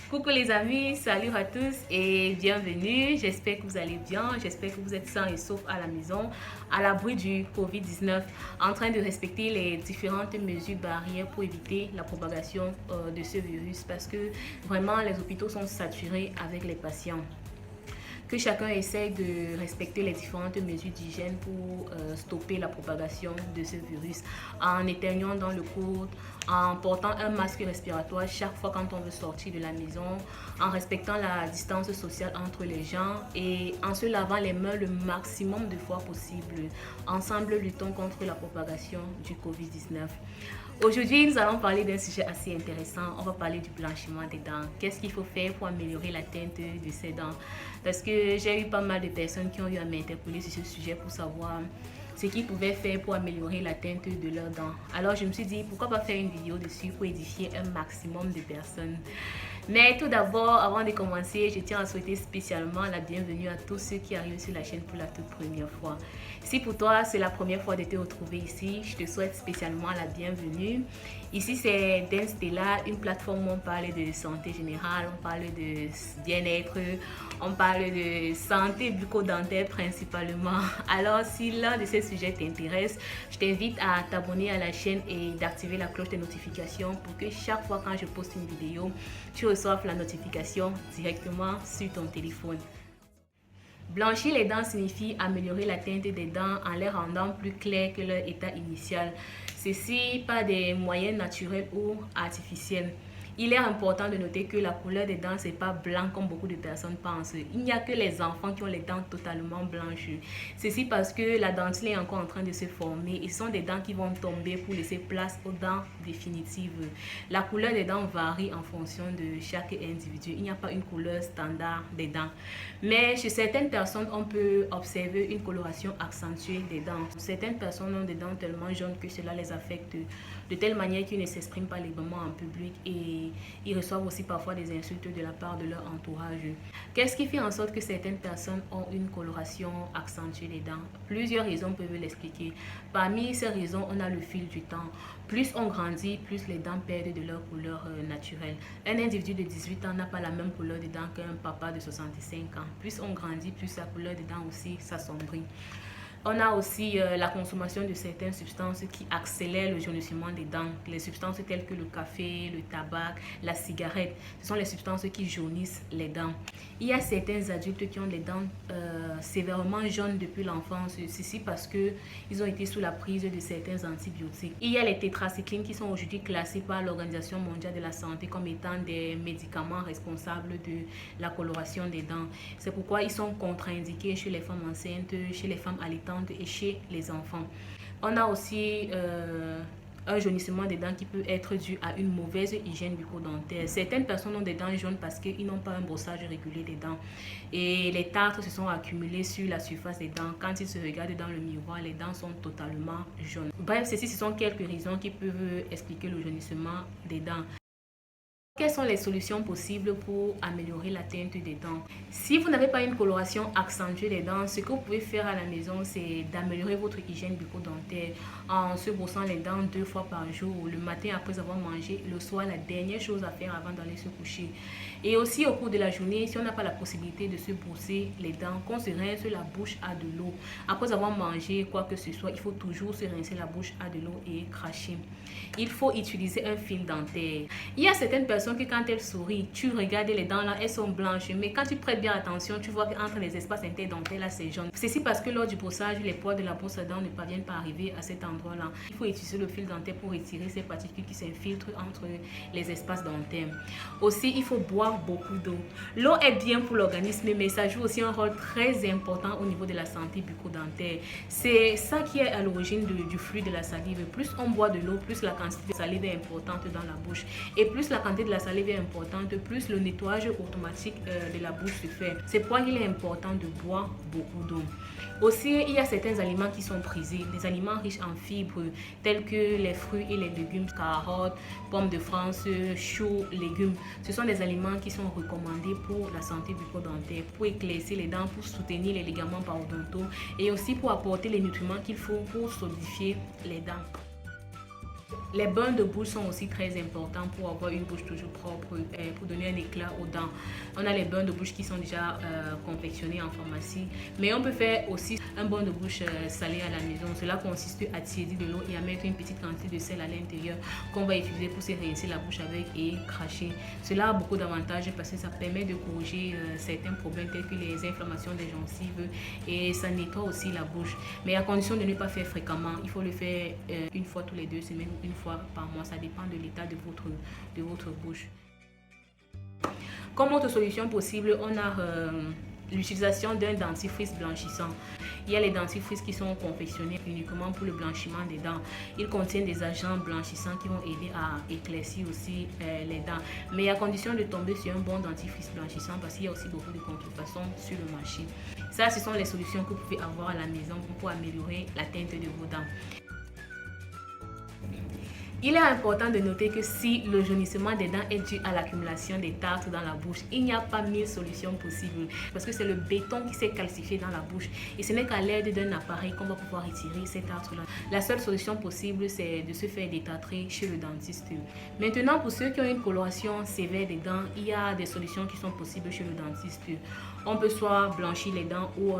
Coucou les amis, salut à tous et bienvenue. J'espère que vous allez bien, j'espère que vous êtes sains et saufs à la maison, à l'abri du Covid-19, en train de respecter les différentes mesures barrières pour éviter la propagation de ce virus parce que vraiment les hôpitaux sont saturés avec les patients. Que chacun essaye de respecter les différentes mesures d'hygiène pour stopper la propagation de ce virus en éternuant dans le coude, en portant un masque respiratoire chaque fois quand on veut sortir de la maison, en respectant la distance sociale entre les gens et en se lavant les mains le maximum de fois possible. Ensemble, luttons contre la propagation du Covid-19. Aujourd'hui, nous allons parler d'un sujet assez intéressant. On va parler du blanchiment des dents. Qu'est-ce qu'il faut faire pour améliorer la teinte de ses dents? Parce que j'ai eu pas mal de personnes qui ont eu à m'interpeller sur ce sujet pour savoir ce qu'ils pouvaient faire pour améliorer la teinte de leurs dents. Alors je me suis dit, pourquoi pas faire une vidéo dessus pour édifier un maximum de personnes. Mais tout d'abord, avant de commencer, je tiens à souhaiter spécialement la bienvenue à tous ceux qui arrivent sur la chaîne pour la toute première fois. Si pour toi, c'est la première fois de te retrouver ici, je te souhaite spécialement la bienvenue. Ici, c'est Denstella, une plateforme où on parle de santé générale, on parle de bien-être, on parle de santé bucco-dentaire principalement. Alors, si l'un de ces sujets t'intéresse, je t'invite à t'abonner à la chaîne et d'activer la cloche de notification pour que chaque fois quand je poste une vidéo, tu reçoives la notification directement sur ton téléphone. Blanchir les dents signifie améliorer la teinte des dents en les rendant plus claires que leur état initial. Ceci par des moyens naturels ou artificiels. Il est important de noter que la couleur des dents, c'est pas blanc comme beaucoup de personnes pensent. Il n'y a que les enfants qui ont les dents totalement blanches. Ceci parce que la dentille est encore en train de se former. Ce sont des dents qui vont tomber pour laisser place aux dents définitives. La couleur des dents varie en fonction de chaque individu. Il n'y a pas une couleur standard des dents. Mais chez certaines personnes, on peut observer une coloration accentuée des dents. Certaines personnes ont des dents tellement jaunes que cela les affecte de telle manière qu'ils ne s'expriment pas librement en public et ils reçoivent aussi parfois des insultes de la part de leur entourage. Qu'est-ce qui fait en sorte que certaines personnes ont une coloration accentuée des dents? Plusieurs raisons peuvent l'expliquer. Parmi ces raisons, on a le fil du temps. Plus on grandit, plus les dents perdent de leur couleur naturelle. Un individu de 18 ans n'a pas la même couleur de dents qu'un papa de 65 ans. Plus on grandit, plus sa couleur de dents aussi s'assombrit. On a aussi la consommation de certaines substances qui accélèrent le jaunissement des dents. Les substances telles que le café, le tabac, la cigarette, ce sont les substances qui jaunissent les dents. Il y a certains adultes qui ont les dents sévèrement jaunes depuis l'enfance. Ceci parce qu'ils ont été sous la prise de certains antibiotiques. Il y a les tétracyclines qui sont aujourd'hui classées par l'Organisation mondiale de la santé comme étant des médicaments responsables de la coloration des dents. C'est pourquoi ils sont contre-indiqués chez les femmes enceintes, chez les femmes allaitantes et chez les enfants. On a aussi un jaunissement des dents qui peut être dû à une mauvaise hygiène bucco-dentaire. Certaines personnes ont des dents jaunes parce qu'ils n'ont pas un brossage régulier des dents. Et les tartres se sont accumulés sur la surface des dents. Quand ils se regardent dans le miroir, les dents sont totalement jaunes. Bref, ce sont quelques raisons qui peuvent expliquer le jaunissement des dents. Quelles sont les solutions possibles pour améliorer la teinte des dents? Si vous n'avez pas une coloration accentuée des dents, ce que vous pouvez faire à la maison, c'est d'améliorer votre hygiène bucco-dentaire en se brossant les dents 2 fois par jour, le matin après avoir mangé, le soir, la dernière chose à faire avant d'aller se coucher. Et aussi au cours de la journée, si on n'a pas la possibilité de se brosser les dents, qu'on se rince la bouche à de l'eau. Après avoir mangé quoi que ce soit, il faut toujours se rincer la bouche à de l'eau et cracher. Il faut utiliser un fil dentaire. Il y a certaines personnes que quand elles sourient, tu regardes les dents là, elles sont blanches. Mais quand tu prêtes bien attention, tu vois qu'entre les espaces interdentaires là, c'est jaune. Ceci parce que lors du brossage, les poils de la brosse à dents ne parviennent pas à arriver à cet endroit là. Il faut utiliser le fil dentaire pour retirer ces particules qui s'infiltrent entre les espaces dentaires. Aussi, il faut boire beaucoup d'eau. L'eau est bien pour l'organisme, mais ça joue aussi un rôle très important au niveau de la santé bucco-dentaire. C'est ça qui est à l'origine du flux de la salive. Plus on boit de l'eau, plus la quantité de salive est importante dans la bouche. Et plus la quantité de la salive est importante, plus le nettoyage automatique de la bouche se fait. C'est pourquoi il est important de boire beaucoup d'eau. Aussi, il y a certains aliments qui sont prisés, des aliments riches en fibres, tels que les fruits et les légumes, carottes, pommes de France, choux, légumes. Ce sont des aliments qui sont recommandés pour la santé bucco-dentaire, pour éclaircir les dents, pour soutenir les ligaments parodontaux et aussi pour apporter les nutriments qu'il faut pour solidifier les dents. Les bains de bouche sont aussi très importants pour avoir une bouche toujours propre, pour donner un éclat aux dents. On a les bains de bouche qui sont déjà confectionnés en pharmacie, mais on peut faire aussi un bain de bouche salé à la maison. Cela consiste à tiédir de l'eau et à mettre une petite quantité de sel à l'intérieur qu'on va utiliser pour se rincer la bouche avec et cracher. Cela a beaucoup d'avantages parce que ça permet de corriger certains problèmes tels que les inflammations des gencives et ça nettoie aussi la bouche. Mais à condition de ne pas faire fréquemment, il faut le faire une fois tous les 2 semaines ou une fois par mois, ça dépend de l'état de votre bouche. Comme autre solution possible, on a l'utilisation d'un dentifrice blanchissant. Il y a les dentifrices qui sont confectionnés uniquement pour le blanchiment des dents. Ils contiennent des agents blanchissants qui vont aider à éclaircir aussi les dents. Mais à condition de tomber sur un bon dentifrice blanchissant parce qu'il y a aussi beaucoup de contrefaçons sur le marché. Ça, ce sont les solutions que vous pouvez avoir à la maison pour améliorer la teinte de vos dents. Il est important de noter que si le jaunissement des dents est dû à l'accumulation des tartres dans la bouche, il n'y a pas 1000 solutions possibles parce que c'est le béton qui s'est calcifié dans la bouche et ce n'est qu'à l'aide d'un appareil qu'on va pouvoir retirer ces tartres-là. La seule solution possible, c'est de se faire détartrer chez le dentiste. Maintenant, pour ceux qui ont une coloration sévère des dents, il y a des solutions qui sont possibles chez le dentiste. On peut soit blanchir les dents ou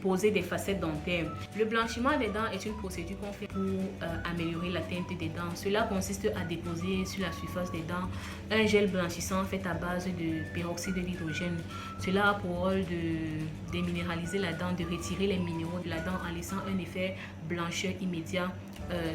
poser des facettes dentaires. Le blanchiment des dents est une procédure qu'on fait pour améliorer la teinte des dents. Cela consiste à déposer sur la surface des dents un gel blanchissant fait à base de peroxyde d'hydrogène. Cela a pour rôle de déminéraliser la dent, de retirer les minéraux de la dent en laissant un effet blancheur immédiat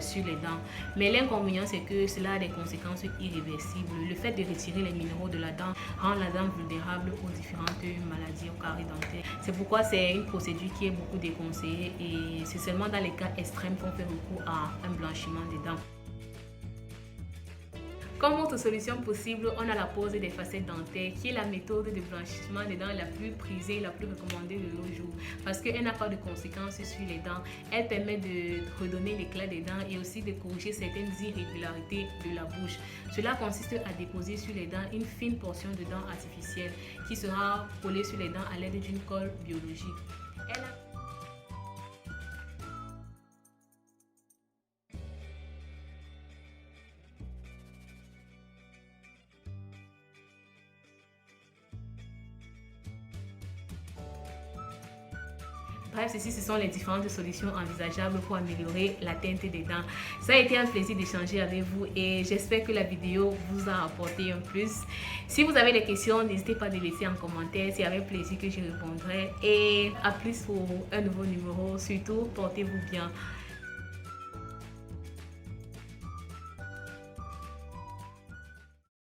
sur les dents. Mais l'inconvénient, c'est que cela a des conséquences irréversibles. Le fait de retirer les minéraux de la dent rend la dent vulnérable aux différentes maladies au carré dentaire. C'est pourquoi c'est une procédure qui est beaucoup déconseillée et c'est seulement dans les cas extrêmes qu'on fait recours à un blanchiment des dents. Comme autre solution possible, on a la pose des facettes dentaires qui est la méthode de blanchissement des dents la plus prisée, la plus recommandée de nos jours parce qu'elle n'a pas de conséquences sur les dents. Elle permet de redonner l'éclat des dents et aussi de corriger certaines irrégularités de la bouche. Cela consiste à déposer sur les dents une fine portion de dents artificielle qui sera collée sur les dents à l'aide d'une colle biologique. Bref, ce sont les différentes solutions envisageables pour améliorer la teinte des dents. Ça a été un plaisir d'échanger avec vous et j'espère que la vidéo vous a apporté un plus. Si vous avez des questions, n'hésitez pas à les laisser en commentaire. C'est avec plaisir que j'y répondrai. Et à plus pour un nouveau numéro. Surtout, portez-vous bien.